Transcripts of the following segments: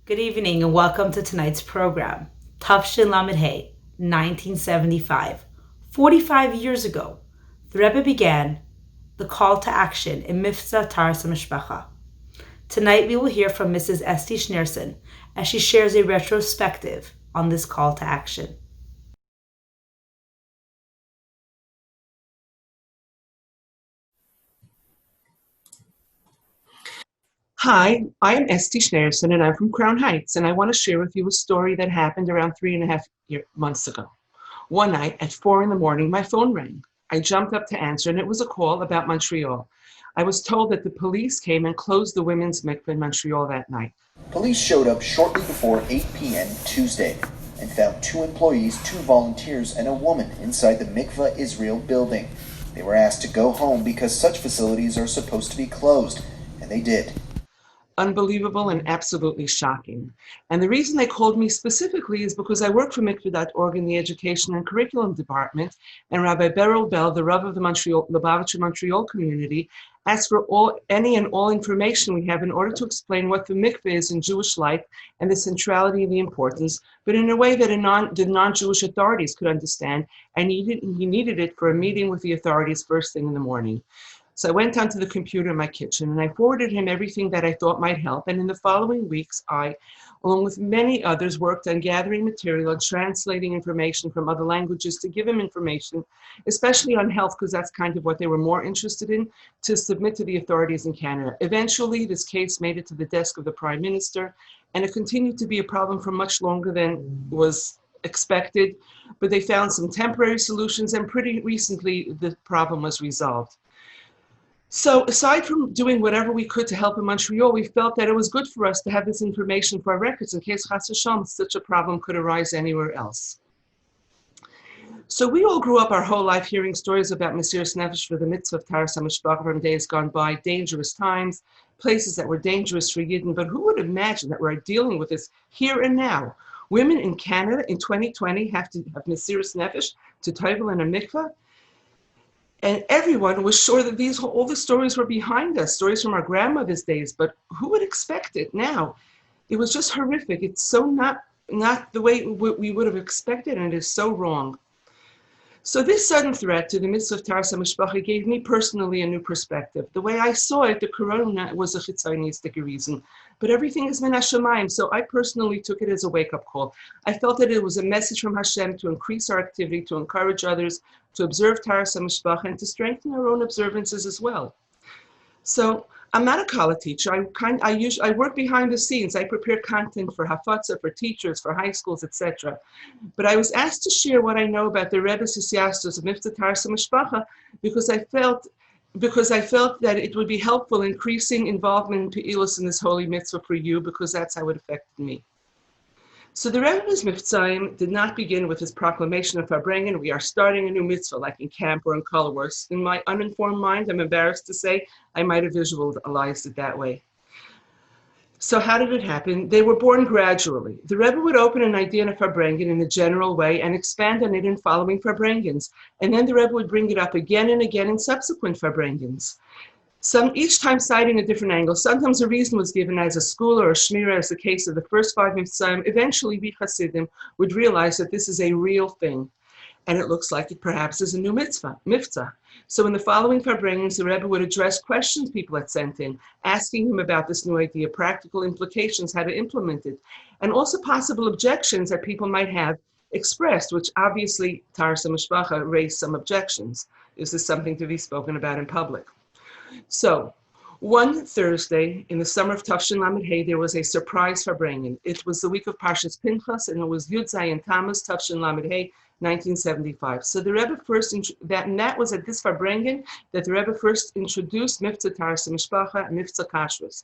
Good evening and welcome to tonight's program. Tafshin Lamed Hey, 1975. 45 years ago, the Rebbe began the call to action in Mivtza Taharas HaMishpacha. Tonight we will hear from Mrs. Estee Schneersohn as she shares a retrospective on this call to action. Hi, I am Estee Schneersohn and I'm from Crown Heights, and I want to share with you a story that happened around 3.5 months ago. One night at 4 in the morning, my phone rang. I jumped up to answer, and it was a call about Montreal. I was told that the police came and closed the women's mikveh in Montreal that night. Police showed up shortly before 8 p.m. Tuesday and found 2 employees, 2 volunteers, and a woman inside the Mikveh Israel building. They were asked to go home because such facilities are supposed to be closed, and they did. Unbelievable and absolutely shocking. And the reason they called me specifically is because I work for mikveh.org in the Education and Curriculum Department, and Rabbi Beryl Bell, the Rebbe of the Lubavitcher Montreal community, asked for any and all information we have in order to explain what the mikveh is in Jewish life and the centrality and the importance, but in a way that the non-Jewish authorities could understand, and he needed it for a meeting with the authorities first thing in the morning. So I went onto the computer in my kitchen and I forwarded him everything that I thought might help. And in the following weeks, I, along with many others, worked on gathering material and translating information from other languages to give him information, especially on health, because that's kind of what they were more interested in, to submit to the authorities in Canada. Eventually, this case made it to the desk of the Prime Minister, and it continued to be a problem for much longer than was expected. But they found some temporary solutions, and pretty recently, the problem was resolved. So aside from doing whatever we could to help in Montreal, we felt that it was good for us to have this information for our records in case Chas v'Shalom such a problem could arise anywhere else. So we all grew up our whole life hearing stories about Mesiras Nefesh for the Mivtza Taharas HaMishpacha from days gone by, dangerous times, places that were dangerous for Yidden, but who would imagine that we're dealing with this here and now? Women in Canada in 2020 have to have Mesiras Nefesh to tovel in a mikveh? And everyone was sure that all the stories were behind us, stories from our grandmother's days, but who would expect it now? It was just horrific. It's so not the way we would have expected, and it is so wrong. So this sudden threat to the Mivtza Taharas HaMishpacha gave me personally a new perspective. The way I saw it, the corona was a chitzonistic reason, but everything is min hashamayim, so I personally took it as a wake-up call. I felt that it was a message from Hashem to increase our activity, to encourage others, to observe Taharas HaMishpacha, and to strengthen our own observances as well. So I'm not a college teacher. I work behind the scenes. I prepare content for Hafatza, for teachers, for high schools, etc. But I was asked to share what I know about the Rebbe's Siyastos of Mivtza Taharas HaMishpacha because I felt that it would be helpful increasing involvement in Pe'ilos in this holy mitzvah for you, because that's how it affected me. So the Rebbe's Mivtzaim did not begin with his proclamation of Farbrengen, we are starting a new mitzvah, like in camp or in colorworks. In my uninformed mind, I'm embarrassed to say, I might have visualized it that way. So how did it happen? They were born gradually. The Rebbe would open an idea in a Farbrengen in a general way and expand on it in following Farbrengens. And then the Rebbe would bring it up again and again in subsequent Farbrengens. Each time citing a different angle. Sometimes a reason was given as a school or a shmira, as the case of the first 5 Mivtzaim. Eventually, we Hasidim would realize that this is a real thing, and it looks like it perhaps is a new mitzvah. So in the following Farbrengens, the Rebbe would address questions people had sent in, asking him about this new idea, practical implications, how to implement it, and also possible objections that people might have expressed, which obviously Taharas HaMishpacha raised some objections. Is this something to be spoken about in public? So, one Thursday in the summer of Tafshin Lamed Hey, there was a surprise Farbrengen. It was the week of Parshas Pinchas, and it was Yud Zayin Tammuz, Tafshin Lamed Hey, 1975. So the Rebbe that was at this Farbrengen that the Rebbe first introduced Mivtza Taharas HaMishpacha and Mivtza Kashrus.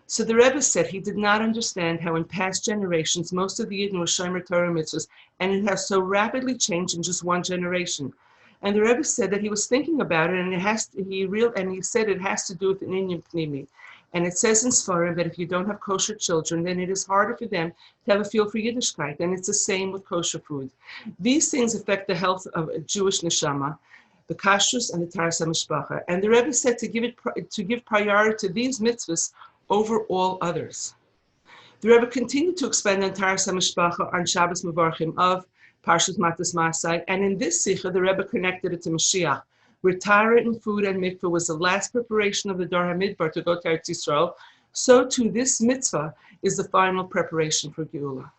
So the Rebbe said he did not understand how in past generations most of the Yidden were Shomer Torah mitzvahs, and it has so rapidly changed in just one generation. And the Rebbe said that he was thinking about it, and he said it has to do with an inyan pnimi. And it says in Sfarim that if you don't have kosher children, then it is harder for them to have a feel for Yiddishkeit. And it's the same with kosher food. These things affect the health of a Jewish neshama, the kashrus and the Taharas HaMishpacha. And the Rebbe said to give priority to these mitzvahs over all others. The Rebbe continued to expand on Taharas HaMishpacha on Shabbos Mevarchim of Parshas Matas Masai, and in this Sikha, the Rebbe connected it to Mashiach, where Tahara and food and mikveh was the last preparation of the Dor HaMidbar to go to Eretz Yisrael. So too, this mitzvah is the final preparation for Geula.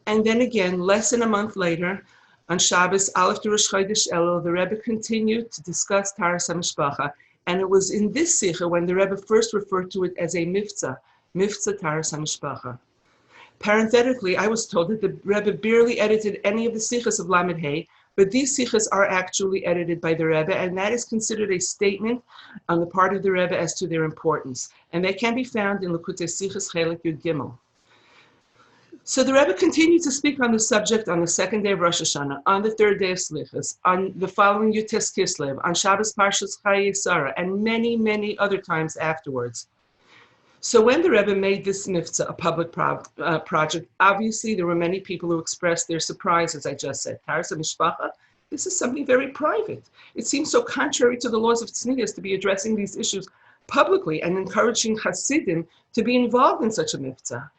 And then again, less than a month later, on Shabbos, Aleph Rosh Chodesh Elul, the Rebbe continued to discuss Taharas HaMishpacha, and it was in this Sikha when the Rebbe first referred to it as a Mivtza Taharas HaMishpacha. Parenthetically, I was told that the Rebbe barely edited any of the Sikhas of Lamed Hey, but these Sikhas are actually edited by the Rebbe, and that is considered a statement on the part of the Rebbe as to their importance. And they can be found in Likutei Sikhas Chelik Yud Gimel. So the Rebbe continued to speak on the subject on the second day of Rosh Hashanah, on the third day of Slichas, on the following Yutes Kislev, on Shabbos Parshas Chayei Sarah, and many, many other times afterwards. So when the Rebbe made this Mivtza a public project, obviously there were many people who expressed their surprise, as I just said. Taharas HaMishpacha, this is something very private. It seems so contrary to the laws of Tznius to be addressing these issues publicly and encouraging Hasidim to be involved in such a Mivtza.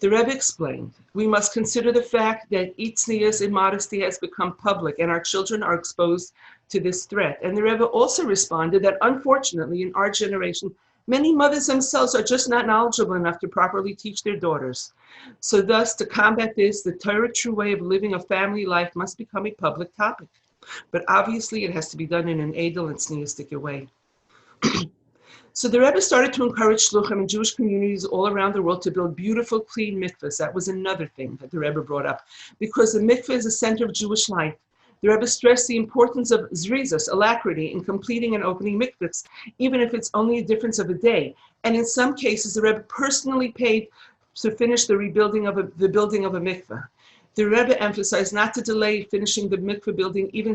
The Rebbe explained, we must consider the fact that tznius, immodesty, has become public and our children are exposed to this threat. And the Rebbe also responded that unfortunately in our generation, many mothers themselves are just not knowledgeable enough to properly teach their daughters. So thus, to combat this, the Torah true way of living a family life must become a public topic. But obviously it has to be done in an edel and tzniustic way. So the Rebbe started to encourage shluchim in Jewish communities all around the world to build beautiful, clean mikvahs. That was another thing that the Rebbe brought up, because the mikvah is the center of Jewish life. The Rebbe stressed the importance of zrizos, alacrity, in completing and opening mikvahs, even if it's only a difference of a day. And in some cases, the Rebbe personally paid to finish the building of a mikvah. The Rebbe emphasized not to delay finishing the mikveh building, even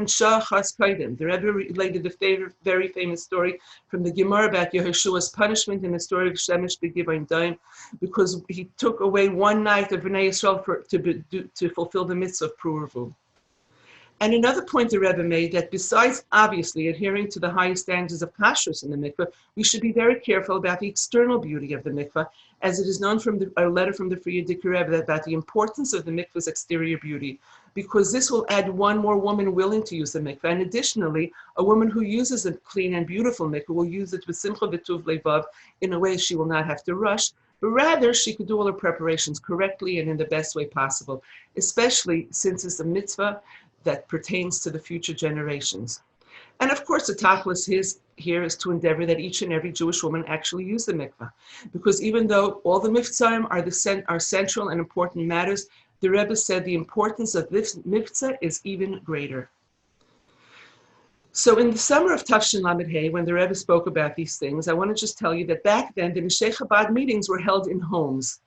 shah chas kaidim. The Rebbe related the very famous story from the Gemara about Yehoshua's punishment in the story of Shemesh b'Gibayim Daim, because he took away one night of Bnei Yisrael to fulfill the mitzvah of Pruruvu. And another point the Rebbe made, that besides obviously adhering to the highest standards of kashrus in the mikveh, we should be very careful about the external beauty of the mikveh, as it is known from a letter from the Frierdiker Rebbe about the importance of the mikveh's exterior beauty, because this will add one more woman willing to use the mikveh. And additionally, a woman who uses a clean and beautiful mikveh will use it with simcha v'tuv levav in a way she will not have to rush, but rather she could do all her preparations correctly and in the best way possible, especially since it's a mitzvah that pertains to the future generations. And of course, the tachlis here is to endeavor that each and every Jewish woman actually use the mikveh, because even though all the mivtzaim are central and important matters, the Rebbe said the importance of this mivtza is even greater. So in the summer of Tafshin Lamed Hey, when the Rebbe spoke about these things, I want to just tell you that back then the Neshei Chabad meetings were held in homes.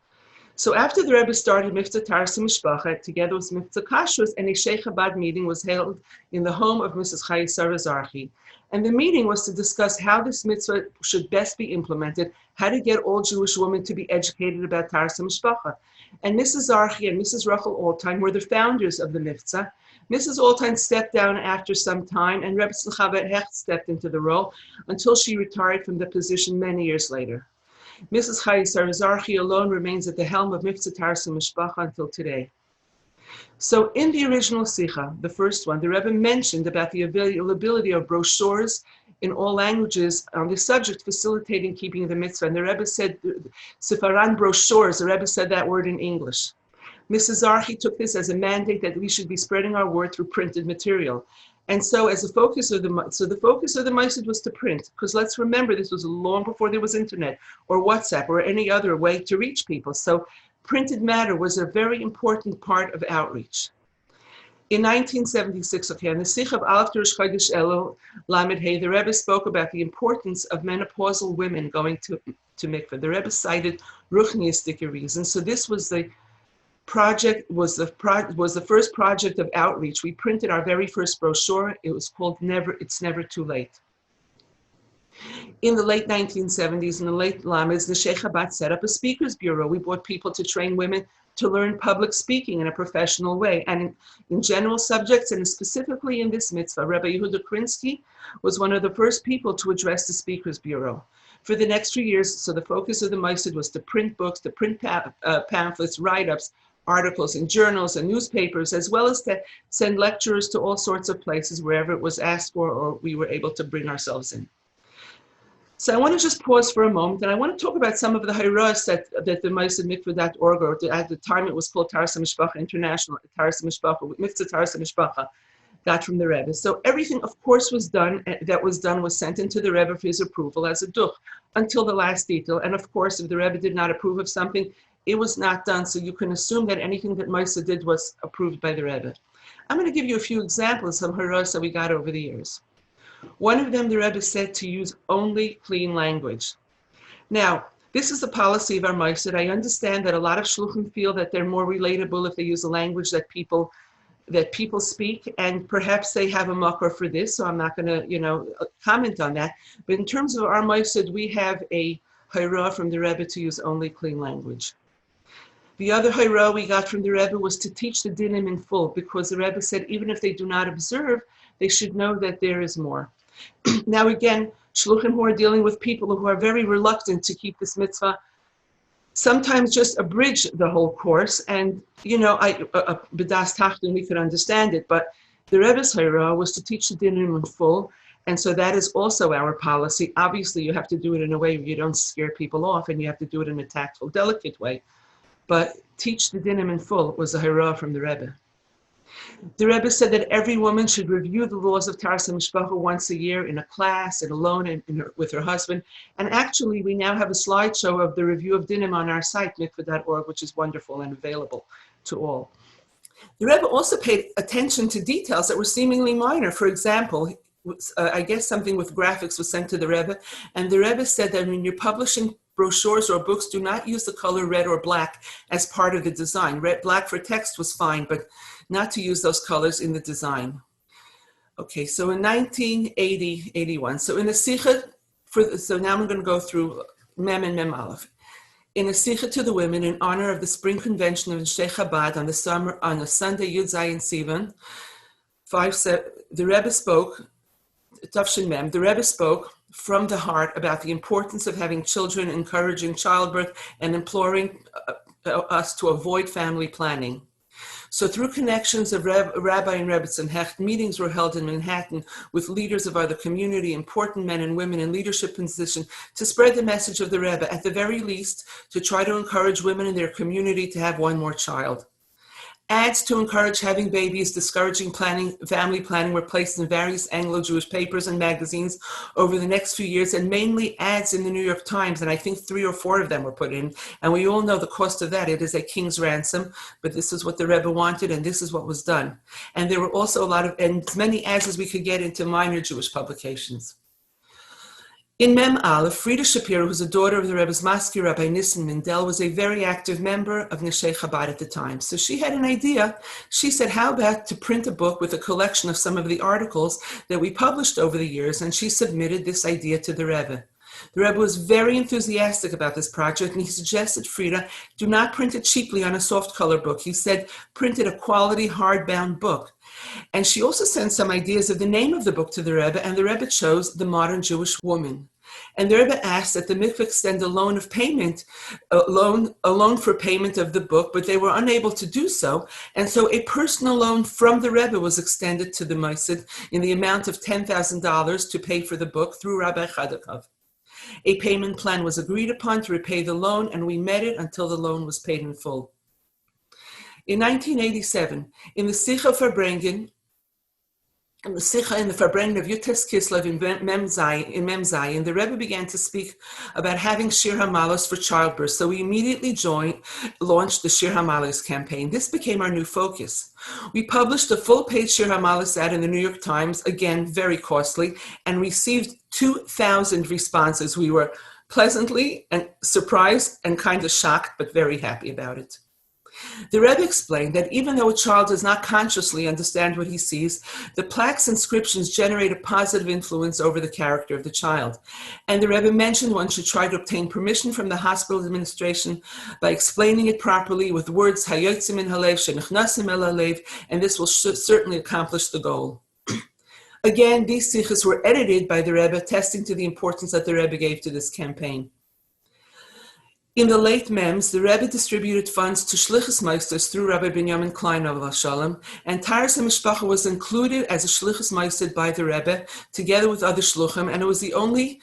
So after the Rebbe started Mivtza Taharas HaMishpacha, together with Mivtza Kashrus, and a Neshei Chabad meeting was held in the home of Mrs. Chayei Sarah Zarchi. And the meeting was to discuss how this mitzvah should best be implemented, how to get all Jewish women to be educated about Taharas HaMishpacha. And Mrs. Zarchi and Mrs. Rachel Altein were the founders of the mitzvah. Mrs. Altein stepped down after some time, and Rebbe Tzlachavet Hecht stepped into the role until she retired from the position many years later. Mrs. Chayei Sarah Zarchi alone remains at the helm of Mivtza Taharas HaMishpacha until today. So in the original Sikha, the first one, the Rebbe mentioned about the availability of brochures in all languages on the subject facilitating keeping the mitzvah. And the Rebbe said, Sifaran brochures, the Rebbe said that word in English. Mrs. Zarchi took this as a mandate that we should be spreading our word through printed material. And so as the focus of the Ma'asid was to print, because let's remember this was long before there was internet or WhatsApp or any other way to reach people. So printed matter was a very important part of outreach. In 1976, on the Sikh of Aleph Rosh Chodesh Elul Lamed Hey, the Rebbe spoke about the importance of menopausal women going to mikveh. The Rebbe cited ruchniistic reasons. So this was the project, was the first project of outreach. We printed our very first brochure. It was called It's Never Too Late. In the late 1970s, in the late Lameds, the Neshei Chabad set up a speakers bureau. We brought people to train women to learn public speaking in a professional way. And in general subjects, and specifically in this mitzvah, Rebbe Yehuda Krinsky was one of the first people to address the speakers bureau. for the next few years. So the focus of the Mossad was to print books, to print pamphlets, write-ups, articles in journals and newspapers, as well as to send lecturers to all sorts of places wherever it was asked for or we were able to bring ourselves in. So I want to just pause for a moment, and I want to talk about some of the hayras that the Mossad Mikvah.org, or at the time it was called Taharas HaMishpacha International, Taharas HaMishpacha, Mivtza Taharas HaMishpacha, got from the Rebbe. So everything, of course, was sent into the Rebbe for his approval as a duch until the last detail. And of course, if the Rebbe did not approve of something, it was not done. So you can assume that anything that Mossad did was approved by the Rebbe. I'm going to give you a few examples of hayras that we got over the years. One of them, the Rebbe said to use only clean language. Now, this is the policy of our Mossad. I understand that a lot of shluchim feel that they're more relatable if they use a language that people speak, and perhaps they have a makor for this, so I'm not going to, comment on that. But in terms of our Mossad, we have a hayra from the Rebbe to use only clean language. The other hayra we got from the Rebbe was to teach the dinim in full, because the Rebbe said even if they do not observe, they should know that there is more. Now again, shluchim who are dealing with people who are very reluctant to keep this mitzvah sometimes just abridge the whole course, and b'das tachtun we could understand it, but the Rebbe's hayra was to teach the dinim in full, and so that is also our policy. Obviously, you have to do it in a way where you don't scare people off, and you have to do it in a tactful, delicate way. But teach the dinim in full was a hayra from the Rebbe. The Rebbe said that every woman should review the laws of Taharas HaMishpacha once a year in a class and alone with her husband. And actually, we now have a slideshow of the review of dinim on our site, mikvah.org, which is wonderful and available to all. The Rebbe also paid attention to details that were seemingly minor. For example, I guess something with graphics was sent to the Rebbe, and the Rebbe said that when you're publishing brochures or books, do not use the color red or black as part of the design. Black for text was fine, but not to use those colors in the design. Okay, so in 1981, so in the Sikha, so now I'm going to go through Mem and Mem Aleph. In a Sikha to the women in honor of the Spring Convention of Neshei Chabad on the Sunday Yud Zayin Sivan, the Rebbe spoke, Tafshin Mem, the Rebbe spoke from the heart about the importance of having children, encouraging childbirth, and imploring us to avoid family planning. So through connections of Rabbi and Rebbetzin Hecht, meetings were held in Manhattan with leaders of other community, important men and women in leadership positions to spread the message of the Rebbe, at the very least, to try to encourage women in their community to have one more child. Ads to encourage having babies, discouraging family planning were placed in various Anglo-Jewish papers and magazines over the next few years, and mainly ads in the New York Times, and I think 3 or 4 of them were put in, and we all know the cost of that. It is a king's ransom, but this is what the Rebbe wanted, and this is what was done. And there were also and as many ads as we could get into minor Jewish publications. In Mem Aleph, Frida Shapiro, who's a daughter of the Rebbe's Maski, Rabbi Nissen Mendel, was a very active member of Neshei Chabad at the time. So she had an idea. She said, how about to print a book with a collection of some of the articles that we published over the years, and she submitted this idea to the Rebbe. The Rebbe was very enthusiastic about this project, and he suggested, Frida, do not print it cheaply on a soft color book. He said, print it a quality hardbound book. And she also sent some ideas of the name of the book to the Rebbe, and the Rebbe chose The Modern Jewish Woman. And the Rebbe asked that the mikveh extend a loan for payment of the book, but they were unable to do so. And so a personal loan from the Rebbe was extended to the Mossad in the amount of $10,000 to pay for the book through Rabbi Chadakov. A payment plan was agreed upon to repay the loan, and we met it until the loan was paid in full. In 1987, in the Sikha Farbrengen, in the Farbrengen of Yutes Kislev in Mem Zayin, the Rebbe began to speak about having Shir HaMalos for childbirth, so we immediately launched the Shir HaMalos campaign. This became our new focus. We published a full-page Shir HaMalos ad in the New York Times, again, very costly, and received 2,000 responses. We were pleasantly and surprised and kind of shocked, but very happy about it. The Rebbe explained that even though a child does not consciously understand what he sees, the plaque's inscriptions generate a positive influence over the character of the child. And the Rebbe mentioned one should try to obtain permission from the hospital administration by explaining it properly with words hayotzim min halev, shenichnasim el halev, and this will certainly accomplish the goal. Again, these sichos were edited by the Rebbe, attesting to the importance that the Rebbe gave to this campaign. In the late Mems, the Rebbe distributed funds to Shlichus Meisters through Rabbi Binyamin Klein Shalom, and Taharas HaMishpacha was included as a Shlichus Meister by the Rebbe, together with other Shluchim, and it was the only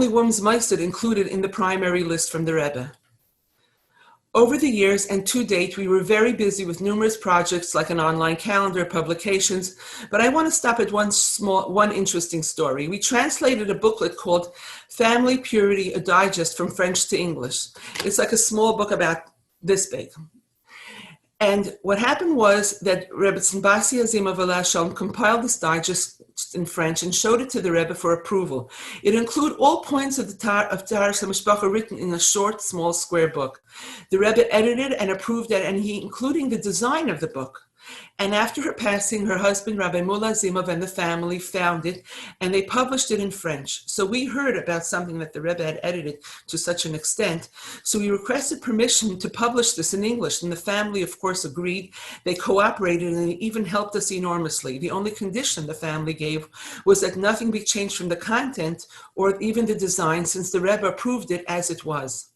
women's Meister included in the primary list from the Rebbe. Over the years and to date, we were very busy with numerous projects like an online calendar, publications, but I want to stop at one interesting story. We translated a booklet called Family Purity, a Digest from French to English. It's like a small book about this big. And what happened was that Rebbe Tzimbasia Azim Avela Shalom compiled this digest in French and showed it to the Rebbe for approval. It included all points of Taharas HaMishpacha written in a short, small, square book. The Rebbe edited and approved it, and including the design of the book. And after her passing, her husband, Rabbi Mula Zimov, and the family found it, and they published it in French. So we heard about something that the Rebbe had edited to such an extent. So we requested permission to publish this in English, and the family, of course, agreed. They cooperated, and they even helped us enormously. The only condition the family gave was that nothing be changed from the content or even the design, since the Rebbe approved it as it was.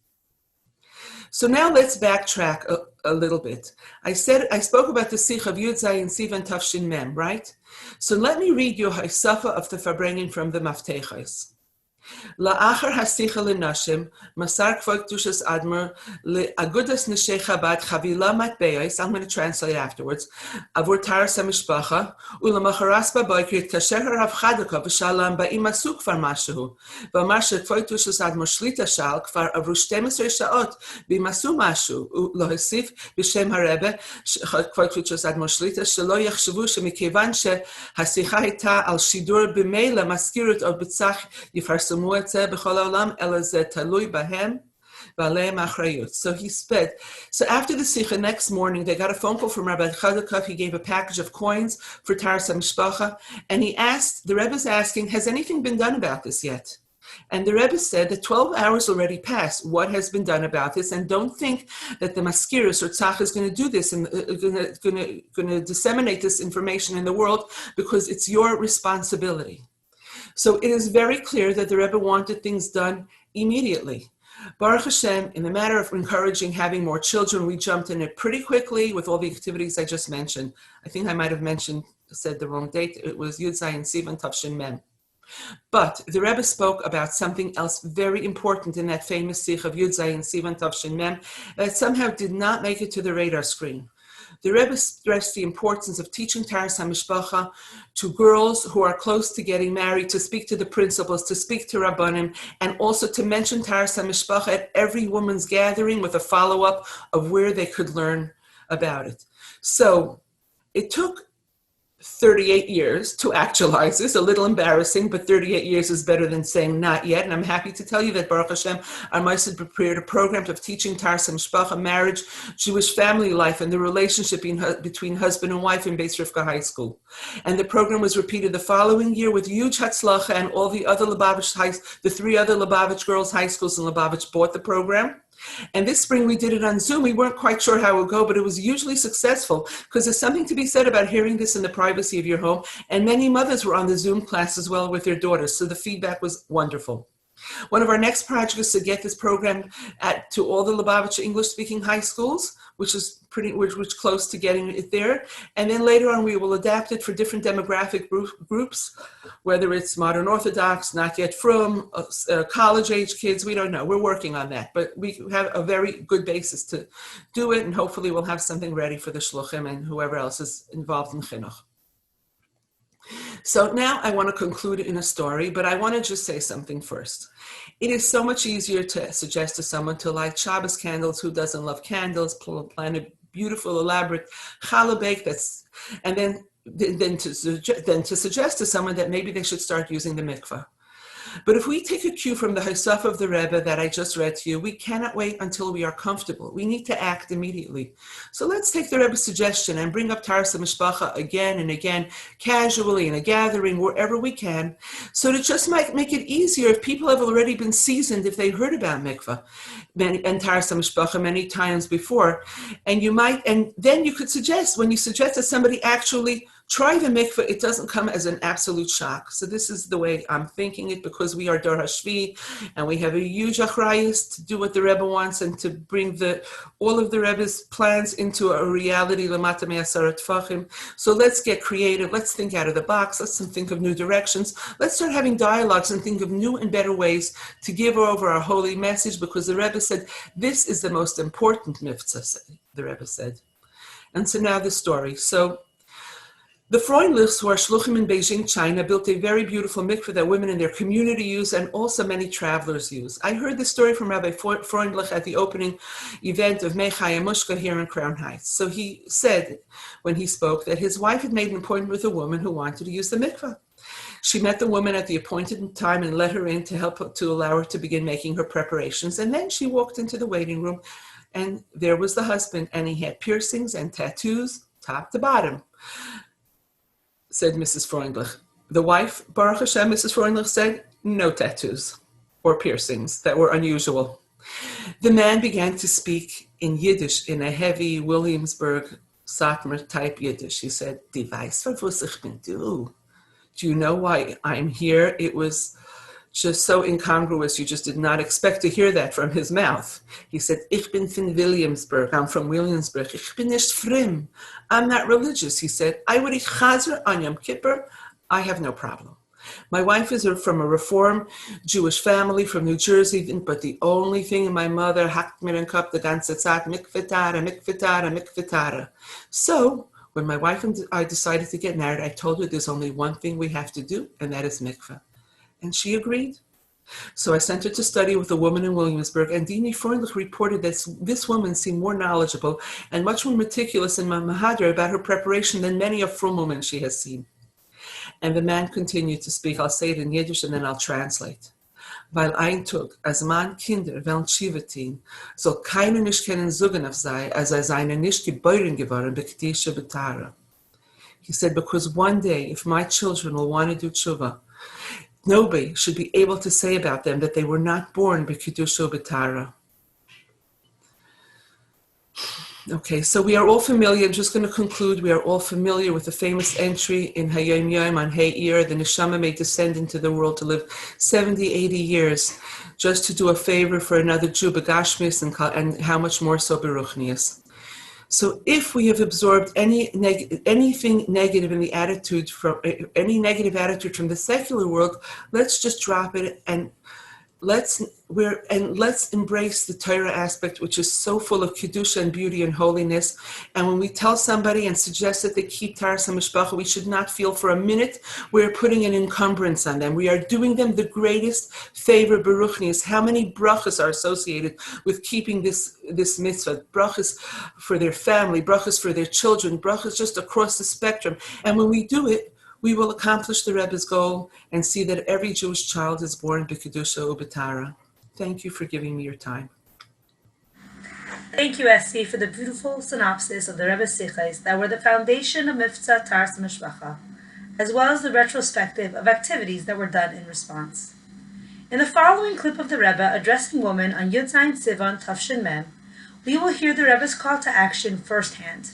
So now let's backtrack a little bit. I spoke about the Sikh of Yud Zayin Sivan Tafshin Mem, right? So let me read you a Haisafa of the Farbrengen from the Maftechos. La'achar hasicha lenashim, masar kvoik dushas admer, le'agudas neshei Chabad chavila matbeis, I'm going to translate afterwards, avur Taharas HaMishpacha, u'lamacharas ba'boiker yitkaser harav chadaka v'shalam ba'im asu kvar mashehu, v'amar shekvoik dushas admer shlita shal kvar avru 12 sha'ot b'im asu mashu, u'lohesif b'shem haRebbe, kvoik dushas admer shlita, shelo yachshavu shemikevan shehasicha hita al shidur b'meila maskirut od b'tzach yifarsu. So he sped. So after the Sikha, next morning, they got a phone call from Rabbi Chadakov. He gave a package of coins for Taharas HaMishpacha, and the Rebbe's asking, has anything been done about this yet? And the Rebbe said that 12 hours already passed. What has been done about this? And don't think that the Maskiris or Tzach is going to do this and going to disseminate this information in the world, because it's your responsibility. So it is very clear that the Rebbe wanted things done immediately. Baruch Hashem, in the matter of encouraging having more children, we jumped in it pretty quickly with all the activities I just mentioned. I think I might have said the wrong date. It was Yud Zayin Sivan Tafshin Mem. But the Rebbe spoke about something else very important in that famous Sikh of Yud Zayin Sivan Tafshin Mem that somehow did not make it to the radar screen. The Rebbe stressed the importance of teaching Taharas HaMishpacha to girls who are close to getting married, to speak to the principals, to speak to Rabbanim, and also to mention Taharas HaMishpacha at every woman's gathering with a follow-up of where they could learn about it. So it took 38 years to actualize this, a little embarrassing, but 38 years is better than saying not yet. And I'm happy to tell you that Baruch Hashem, our Meister prepared a program of teaching Taharas HaMishpacha, marriage, Jewish family life, and the relationship between husband and wife in Beis Rivka High School. And the program was repeated the following year with huge hatzlacha, and all the other the 3 other Lubavitch girls' high schools in Lubavitch bought the program. And this spring we did it on Zoom. We weren't quite sure how it would go, but it was hugely successful, because there's something to be said about hearing this in the privacy of your home. And many mothers were on the Zoom class as well with their daughters, so the feedback was wonderful. One of our next projects is to get this program to all the Lubavitch English-speaking high schools, which is which close to getting it there. And then later on, we will adapt it for different demographic groups, whether it's modern Orthodox, not yet from college-age kids. We don't know. We're working on that. But we have a very good basis to do it, and hopefully we'll have something ready for the shluchim and whoever else is involved in chinuch. So now I want to conclude in a story, but I want to just say something first. It is so much easier to suggest to someone to light Shabbos candles. Who doesn't love candles? Plan a beautiful, elaborate challah bake, and then to suggest to someone that maybe they should start using the mikvah. But if we take a cue from the Haisafa of the Rebbe that I just read to you, we cannot wait until we are comfortable. We need to act immediately. So let's take the Rebbe's suggestion and bring up Taharas HaMishpacha again and again, casually in a gathering, wherever we can, so to just make it easier if people have already been seasoned, if they heard about mikvah and Taharas HaMishpacha many times before. And then you could suggest, when you suggest that somebody actually Try the mikveh. It doesn't come as an absolute shock. So this is the way I'm thinking it, because we are Dor HaShvi and we have a huge achrayus to do what the Rebbe wants and to bring all of the Rebbe's plans into a reality. Lamata me'asara tfachim. So let's get creative. Let's think out of the box. Let's think of new directions. Let's start having dialogues and think of new and better ways to give over our holy message, because the Rebbe said this is the most important mivtza, the Rebbe said. And so now the story. So the Freundlichs, who are shluchim in Beijing, China, built a very beautiful mikveh that women in their community use and also many travelers use. I heard this story from Rabbi Freundlich at the opening event of Mechai Mushka here in Crown Heights. So he said, when he spoke, that his wife had made an appointment with a woman who wanted to use the mikveh. She met the woman at the appointed time and let her in to allow her to begin making her preparations. And then she walked into the waiting room, and there was the husband, and he had piercings and tattoos, top to bottom. Said Mrs. Freundlich. The wife, Baruch Hashem, Mrs. Freundlich said, no tattoos or piercings that were unusual. The man began to speak in Yiddish, in a heavy Williamsburg Satmar type Yiddish. He said, "Die weiß, was ich bin du. Do you know why I'm here?" It was just so incongruous. You just did not expect to hear that from his mouth. He said, "Ich bin von Williamsburg. I'm from Williamsburg. Ich bin nicht frim. I'm not religious." He said, "I would chazer on Yom Kippur. I have no problem. My wife is from a Reform Jewish family from New Jersey, but the only thing my mother hakt mir den Kopf the ganze Zeit, Mivtza Taharas. So when my wife and I decided to get married, I told her there's only one thing we have to do, and that is mikveh. And she agreed. So I sent her to study with a woman in Williamsburg, and Dini Freundlich reported that this woman seemed more knowledgeable and much more meticulous in Mahadra about her preparation than many a frum woman she has seen. And the man continued to speak. I'll say it in Yiddish and then I'll translate. Weil ein Tag, als man Kinder wollen Shivatin, soll keiner nicht kennen Sogen auf sei, als seine nicht geboren geworden, bektische betara. He said, because one day, if my children will want to do tshuva, nobody should be able to say about them that they were not born b'kedusha b'tara. Okay, so we are all familiar, I'm just going to conclude, we are all familiar with the famous entry in Hayom Yom on He'ir, the neshama may descend into the world to live 70, 80 years, just to do a favor for another Jew, b'gashmis, and how much more so b'ruchnias. So if we have absorbed anything negative in the attitude from any negative attitude from the secular world, let's just drop it and let's embrace the Torah aspect, which is so full of kedusha and beauty and holiness. And when we tell somebody and suggest that they keep Taharas HaMishpacha, we should not feel for a minute we're putting an encumbrance on them. We are doing them the greatest favor. Baruchnias. How many brachas are associated with keeping this mitzvah? Brachas for their family, brachas for their children, brachas just across the spectrum. And when we do it, we will accomplish the Rebbe's goal and see that every Jewish child is born b'kedusha u'b'tara. Thank you for giving me your time. Thank you, Estee, for the beautiful synopsis of the Rebbe's Sichos that were the foundation of Mivtza Taharas HaMishpacha, as well as the retrospective of activities that were done in response. In the following clip of the Rebbe addressing women on Yud Zayin Sivan Tafshin Mem, we will hear the Rebbe's call to action firsthand.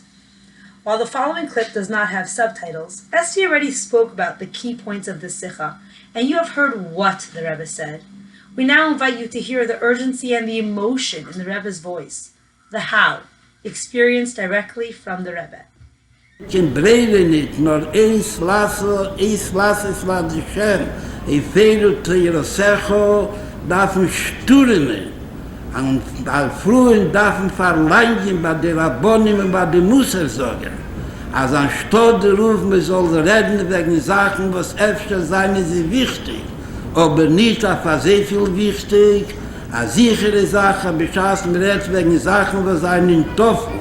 While the following clip does not have subtitles, Estee already spoke about the key points of this Sikha, and you have heard what the Rebbe said. We now invite you to hear the urgency and the emotion in the Rebbe's voice, the how, experienced directly from the Rebbe. Can brave nicht, nor eins lasse es la de Shem, e feiro to your secho, darfen sturmen. Und all frühen darfen verleihen bei der Rabbonim und bei der Mussersorger. Als anstatt der Ruf, man soll reden wegen Sachen, was öfter sein, ist wichtig. Aber nicht auf sehr viel wichtig, eine sichere Sache, beschaß man redet wegen Sachen, was einen Toffel.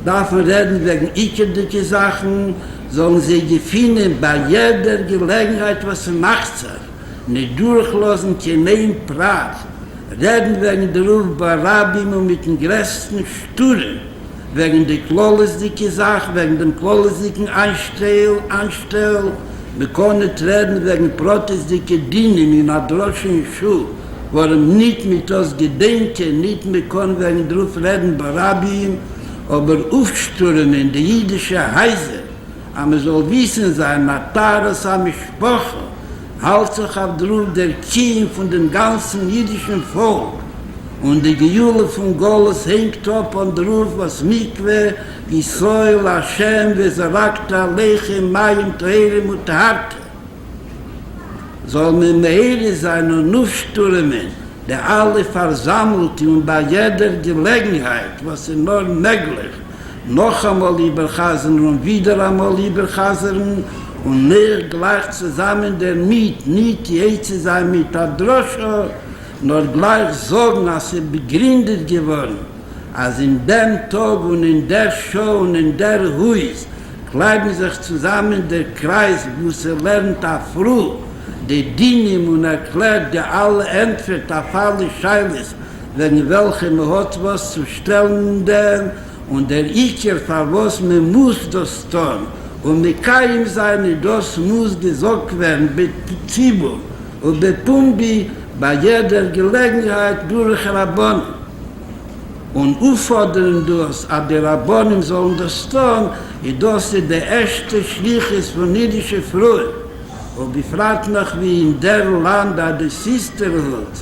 Darf man reden wegen ikedike Sachen, sollen sie gefunden bei jeder Gelegenheit, was sie macht. Nicht durchlassen, kein Prat. Reden wegen der Ruf bei Rabbim und mit den größten Sturen, wegen der klolesdicke Sache, wegen dem klolesdicken Anstell. Wir können nicht reden wegen protestdicke Dienen in der droschen Schuh, warum nicht mit das Gedenken, nicht mehr können wegen der Ruf reden bei Rabbim, aber aufstürmen in die jüdische Häuser, aber man soll wissen sein, Taharas HaMishpacha hält sich auf der Kiem von dem ganzen jüdischen Volk. Und die Gejule von Golos hängt ab an der Ruf, was Mikve, Yisrael, Hashem, Vezarakta, Lechem, Mayim, Toherem und Taharte. Soll man mehere sein und aufstürmen, der alle versammelt und bei jeder Gelegenheit, was enorm möglich, noch einmal überchasern und wieder einmal überchasern und mehr gleich zusammen der Miet, nicht jetzt sein mit der Drosche, nur gleich sagen, als sie begründet geworden, als in dem Tag und in der Show und in der Huis kleiden sich zusammen der Kreis, wo sie lernt auf Früh, die Dinim und erklärt dir alle Entweder auf alle Scheiles, wenn welche man hat was zu stellen denn, und der Iker, für was man muss das tun, und mit keinem seine, das muss gesagt werden, bei Zibur und bei Pumbi, bei jeder Gelegenheit durch Rabbonen. Und auffordern das, dass die Rabbonen sollen das tun, das ist der erste Schliches von jüdischer Freude. Und ich frage noch, wie in der Land, da die Sisterhood